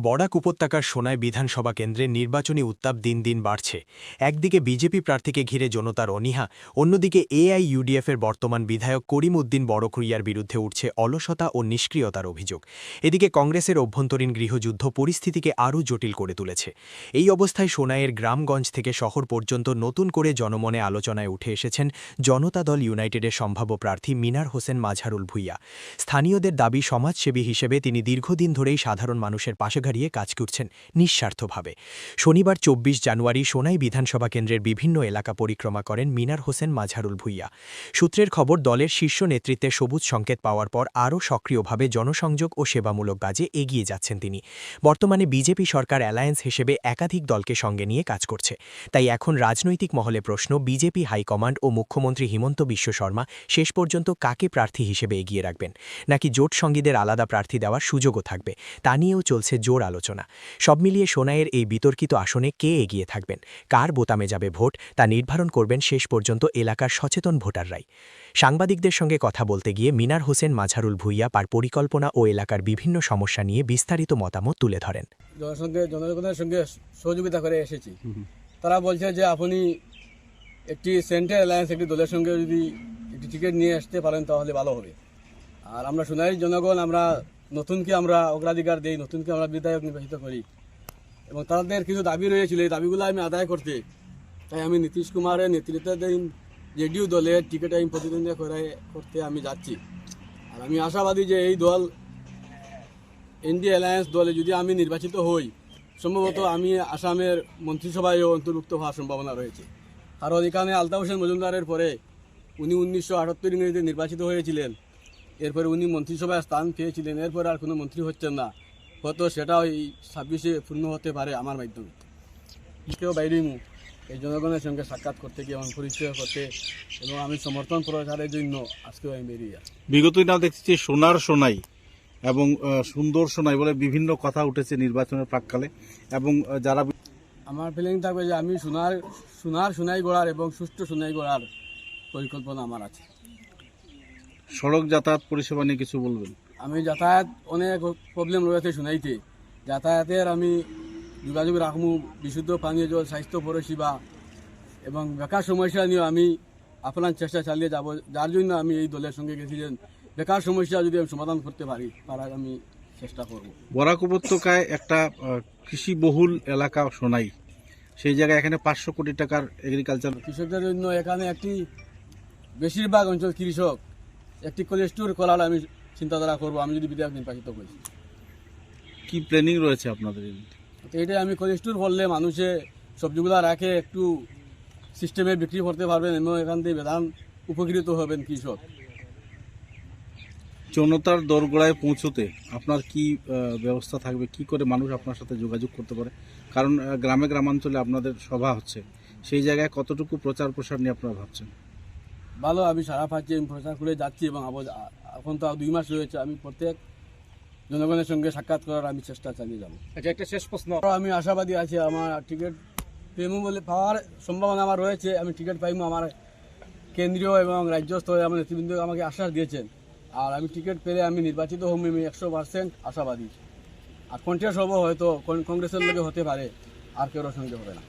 বরাক উপত্যকার সোনাই বিধানসভা কেন্দ্রে নির্বাচনী উত্তাপ দিন দিন বাড়ছে। একদিকে বিজেপি প্রার্থীকে ঘিরে জনতার অনীহা, অন্যদিকে এআইইউডিএফের বর্তমান বিধায়ক করিম উদ্দিন বড়কুইয়ার বিরুদ্ধে উঠছে অলসতা ও নিষ্ক্রিয়তার অভিযোগ। এদিকে কংগ্রেসের অভ্যন্তরীণ গৃহযুদ্ধ পরিস্থিতিকে আরও জটিল করে তুলেছে। এই অবস্থায় সোনাইয়ের গ্রামগঞ্জ থেকে শহর পর্যন্ত নতুন করে জনমনে আলোচনায় উঠে এসেছেন জনতা দল ইউনাইটেডের সম্ভাব্য প্রার্থী মিনার হোসেন মাঝহারুল ভূঁইয়া। স্থানীয়দের দাবি, সমাজসেবী হিসেবে তিনি দীর্ঘদিন ধরেই সাধারণ মানুষের পাশে দাঁড়িয়ে কাজ করছেন নিঃস্বার্থভাবে। শনিবার ২৪ জানুয়ারি সোনাই বিধানসভা কেন্দ্রের বিভিন্ন এলাকা পরিক্রমা করেন মিনার হোসেন মাঝহারুল ভূঁইয়া। সূত্রের খবর, দলের শীর্ষ নেতৃত্বের সবুজ সংকেত পাওয়ার পর আরও সক্রিয়ভাবে জনসংযোগ ও সেবামূলক কাজে এগিয়ে যাচ্ছেন তিনি। বর্তমানে বিজেপি সরকার অ্যালায়েন্স হিসেবে একাধিক দলকে সঙ্গে নিয়ে কাজ করছে। তাই এখন রাজনৈতিক মহলে প্রশ্ন, বিজেপি হাইকমান্ড ও মুখ্যমন্ত্রী হিমন্ত বিশ্ব শর্মা শেষ পর্যন্ত কাকে প্রার্থী হিসেবে এগিয়ে রাখবেন, নাকি জোট সঙ্গীদের আলাদা প্রার্থী দেওয়ার সুযোগও থাকবে, তা নিয়েও চলছে জোর আলোচনা। সব মিলিয়ে সোনাইয়ের এই বিতর্কিত আসনে কে এগিয়ে থাকবেন, কার বোতামে যাবে ভোট, তা নির্ধারণ করবেন শেষ পর্যন্ত এলাকার সচেতন ভোটাররাই। সাংবাদিকদের সঙ্গে কথা বলতে গিয়ে মিনার হোসেন মাঝহারুল ভূঁইয়া তার পরিকল্পনা ও এলাকার বিভিন্ন সমস্যা নিয়ে বিস্তারিত মতামত তুলে ধরেন। জনগণের সঙ্গে সহযোগিতা করে এসেছি। তারা বলছে যে আপনি একটি সেন্টার অ্যালায়েন্স একটি দলের সঙ্গে যদি একটি টিকিট নিয়ে আসতে পারেন তাহলে ভালো হবে। আর আমরা সোনাইয়ের জনগণ, আমরা নতুনকে আমরা অগ্রাধিকার দিই, নতুনকে আমরা বিধায়ক নির্বাচিত করি এবং তাদের কিছু দাবি রয়েছিল, এই দাবিগুলো আমি আদায় করতে তাই আমি নীতিশ কুমারের নেতৃত্বাধীন জেডিইউ দলের টিকিট আমি প্রতিদ্বন্দ্বিতা করতে আমি যাচ্ছি। আর আমি আশাবাদী যে এই দল এনডি অ্যালায়েন্স দলে যদি আমি নির্বাচিত হই, সম্ভবত আমি আসামের মন্ত্রিসভায়ও অন্তর্ভুক্ত হওয়ার সম্ভাবনা রয়েছে। কারণ এখানে আলতাফ হোসেন মজুমদারের পরে উনি 1978 ইংরেজিতে নির্বাচিত হয়েছিলেন, এরপরে উনি মন্ত্রিসভায় স্থান পেয়েছিলেন, এরপরে আর কোনো মন্ত্রী হচ্ছেন না। হয়তো সেটাও এই 26-এ পূর্ণ হতে পারে আমার মাধ্যমে। কেউ বাইরেই এই জনগণের সঙ্গে সাক্ষাৎ করতে গিয়ে আমার পরিচয় করতে এবং আমি সমর্থন প্রচারের জন্য আজকেও আমি বেরিয়ে যাই। বিগত দিনে দেখছি সোনাই এবং সুন্দর সোনাই বলে বিভিন্ন কথা উঠেছে নির্বাচনের প্রাককালে, এবং যারা আমার ফিলিং থাকবে যে আমি সোনাই গড়ার এবং সুষ্ঠু সোনাই গড়ার পরিকল্পনা আমার আছে। সড়ক যাতায়াত পরিষেবা নিয়ে কিছু বলবেন? আমি যাতায়াত অনেক প্রবলেম রয়েছে সোনাইতে, যাতায়াতের আমি যোগাযোগ রাখবো, বিশুদ্ধ পানীয় জল, স্বাস্থ্য পরিষেবা এবং বেকার সমস্যা নিয়ে আমি আপনার চেষ্টা চালিয়ে যাব, যার জন্য আমি এই দলের সঙ্গে গেছিলেন। বেকার সমস্যা যদি আমি সমাধান করতে পারি তার আমি চেষ্টা করব। বরাক উপত্যকায় একটা কৃষিবহুল এলাকা সোনাই, সেই জায়গায় এখানে 500 কোটি টাকার এগ্রিকালচার কৃষকদের জন্য এখানে একটি বেশিরভাগ অঞ্চল কৃষক, একটি কোল্ড স্টোর করার আমি চিন্তাধারা করব আমি যদি বিধায়ক নির্বাচিত করি। কি প্ল্যানিং রয়েছে আপনাদের? এইটাই, আমি কোল্ড স্টোর করলে মানুষে সবজিগুলো রাখে একটু সিস্টেমে বিক্রি করতে পারবেন এবং এখান থেকে বেদান উপকৃত হবেন কৃষক। জনতার দোরগোড়ায় পৌঁছতে আপনার কি ব্যবস্থা থাকবে, কি করে মানুষ আপনার সাথে যোগাযোগ করতে পারে? কারণ গ্রামে গ্রামাঞ্চলে আপনাদের সভা হচ্ছে, সেই জায়গায় কতটুকু প্রচার প্রসার নিয়ে আপনারা ভাবছেন? ভালো, আমি সারা পাচ্ছি, আমি প্রচার করে যাচ্ছি এবং এখন তো 2 মাস রয়েছে, আমি প্রত্যেক জনগণের সঙ্গে সাক্ষাৎ করার আমি চেষ্টা চালিয়ে যাব। আচ্ছা, একটা শেষ প্রশ্ন, আমি আশাবাদী আছি আমার টিকিট পাওয়ার সম্ভাবনা আমার রয়েছে। আমি টিকিট পাইবো, আমার কেন্দ্রীয় এবং রাজ্য স্তরে আমার নেতৃবৃন্দ আমাকে আশ্বাস দিয়েছেন। আর আমি টিকিট পেলে আমি নির্বাচিত হব, আমি 100% আশাবাদী। আর কন্টেস্ট হবো, হয়তো কংগ্রেসের লোকে হতে পারে, আর কেউ সঙ্গে হবে না।